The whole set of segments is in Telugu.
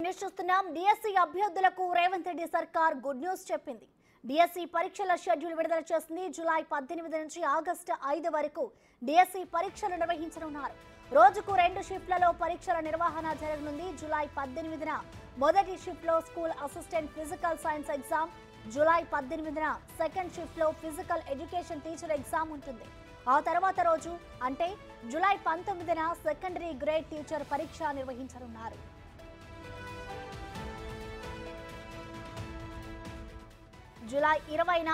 న్యూస్ చూస్తున్నాం. డిఎస్సి అభ్యర్థులకు రేవంత్ రెడ్డి సర్కార్ గుడ్ న్యూస్ చెప్పింది. డిఎస్సి పరీక్షల షెడ్యూల్ విడుదల చేసింది. జూలై 18 నుంచి ఆగస్టు 5 వరకు డిఎస్సి పరీక్షలు నిర్వహించనున్నారు. రోజుకు 2 షిఫ్ట్లలో పరీక్షల నిర్వహణ జరగనుంది. జూలై 18న మొదటి షిఫ్ట్లో school assistant physical science exam, July 18న సెకండ్ షిఫ్ట్లో ఫిజికల్ ఎడ్యుకేషన్ టీచర్ ఎగ్జామ్ ఉంటుంది. ఆ తర్వాత రోజు అంటే జూలై 19న సెకండరీ గ్రేడ్ టీచర్ పరీక్ష నిర్వహించనున్నారు. జూలై 20న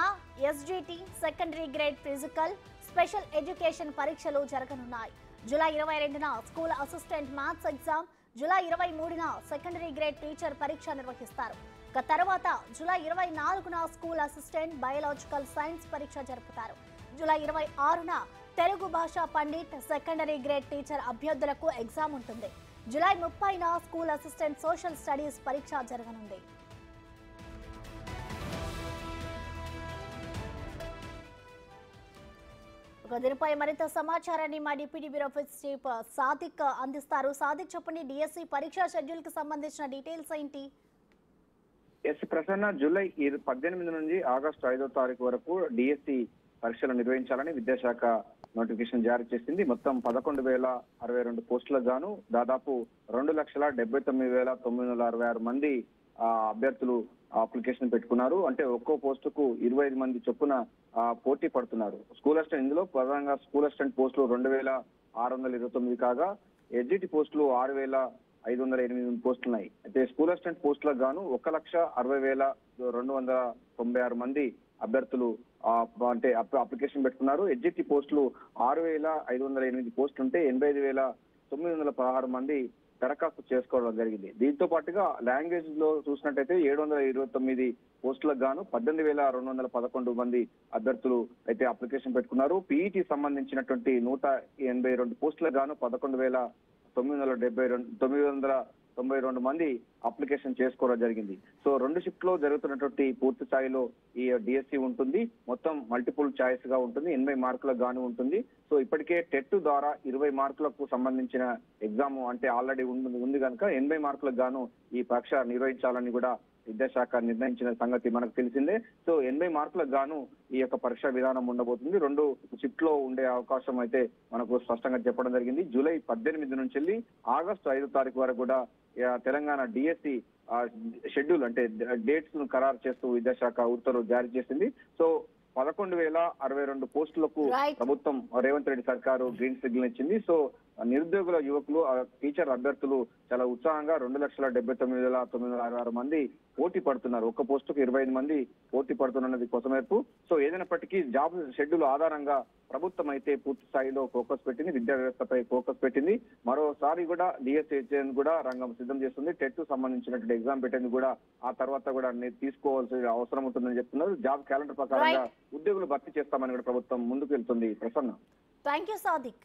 SGT secondary grade physical special education పరీక్షలు జరగనున్నాయి. జూలై 22న school assistant maths exam, July 23న సెకండరీ గ్రేడ్ టీచర్ పరీక్ష నిర్వహిస్తారు. తర్వాత జూలై 24న స్కూల్ అసిస్టెంట్ బయాలజికల్ సైన్స్ పరీక్ష జరుపుతారు. జూలై 26న తెలుగు భాషా పండిట్ సెకండరీ గ్రేడ్ టీచర్ అభ్యర్థులకు ఎగ్జామ్ ఉంటుంది. జూలై 30న స్కూల్ అసిస్టెంట్ సోషల్ స్టడీస్ పరీక్ష జరగనుంది. దీనిపై మరింత సమాచారాన్ని మా డిప్యూటీ బ్యూరో చీఫ్ సాదిక్ అందిస్తారు. సాదిక్, చెప్పండి, డిఎస్సి పరీక్షా షెడ్యూల్ కి సంబంధించిన డీటెయిల్స్ ఏంటి? ప్రసన్న, జూలై 18 నుంచి ఆగస్టు 5వ తారీఖు వరకు డిఎస్సి పరీక్షలు నిర్వహించాలని విద్యాశాఖ నోటిఫికేషన్ జారీ చేసింది. మొత్తం 11,062 పోస్టులకు గాను దాదాపు 2,79,966 మంది అభ్యర్థులు అప్లికేషన్ పెట్టుకున్నారు. అంటే ఒక్కో పోస్టుకు 25 మంది చొప్పున పోటీ పడుతున్నారు. స్కూల్ అసిస్టెంట్, ఇందులో ప్రధానంగా స్కూల్ అసిస్టెంట్ పోస్టులు 2,629 కాగా ఎస్జిటి పోస్టులు 6,508 పోస్టులు ఉన్నాయి. అయితే స్కూల్ అసిస్టెంట్ పోస్టులకు గాను 1,60,296 మంది అభ్యర్థులు అంటే అప్లికేషన్ పెట్టుకున్నారు. ఎస్జిటి పోస్టులు 6,508 పోస్టులు ఉంటే 85,916 మంది దరఖాస్తు చేసుకోవడం జరిగింది. దీంతో పాటుగా లాంగ్వేజ్ లో చూసినట్టయితే 729 పోస్టులకు గాను 18,211 మంది అభ్యర్థులు అయితే అప్లికేషన్ పెట్టుకున్నారు. పీఈటీ సంబంధించినటువంటి 182 పోస్టులకు గాను 11,992 మంది అప్లికేషన్ చేసుకోవడం జరిగింది. సో 2 షిఫ్ట్ లో జరుగుతున్నటువంటి పూర్తి స్థాయిలో ఈ డిఎస్సి ఉంటుంది. మొత్తం మల్టిపుల్ చాయిస్ గా ఉంటుంది. 80 మార్కులకు గాను ఉంటుంది. సో ఇప్పటికే టెట్ ద్వారా 20 మార్కులకు సంబంధించిన ఎగ్జామ్ అంటే ఆల్రెడీ ఉంది కనుక 80 మార్కులకు గాను ఈ పరీక్ష నిర్వహించాలని కూడా విద్యాశాఖ నిర్ణయించిన సంగతి మనకు తెలిసిందే. సో 80 మార్కులకు గాను ఈ యొక్క పరీక్ష విధానం ఉండబోతుంది. 2 షిఫ్ట్ లో ఉండే అవకాశం అయితే మనకు స్పష్టంగా చెప్పడం జరిగింది. జూలై 18 నుంచి వెళ్ళి ఆగస్టు 5వ తారీఖు వరకు కూడా తెలంగాణ డిఎస్సి షెడ్యూల్ అంటే డేట్స్ ను ఖరారు చేస్తూ విద్యాశాఖ ఉత్తర్వులు జారీ చేసింది. సో 11,062 పోస్టులకు ప్రభుత్వం రేవంత్ రెడ్డి సర్కారు గ్రీన్ సిగ్నల్ ఇచ్చింది. సో నిరుద్యోగుల యువకులు టీచర్ అభ్యర్థులు చాలా ఉత్సాహంగా 2,79,966 మంది పోటీ పడుతున్నారు. ఒక్క పోస్టుకు 25 మంది పోటీ పడుతున్నది కొసమేర్పు. సో ఏదైనప్పటికీ జాబ్ షెడ్యూల్ ఆధారంగా ప్రభుత్వం అయితే పూర్తి స్థాయిలో ఫోకస్ పెట్టింది, విద్యా వ్యవస్థపై ఫోకస్ పెట్టింది. మరోసారి కూడా డిఎస్సి కూడా రంగం సిద్ధం చేస్తుంది. టెట్ సంబంధించినటువంటి ఎగ్జామ్ పెట్టేందుకు కూడా ఆ తర్వాత కూడా తీసుకోవాల్సిన అవసరం ఉంటుందని చెప్తున్నారు. జాబ్ క్యాలెండర్ ప్రకారంగా ఉద్యోగులు భర్తీ చేస్తామని కూడా ప్రభుత్వం ముందుకు వెళ్తుంది. ప్రసన్న, థాంక్యూ సాదిక్.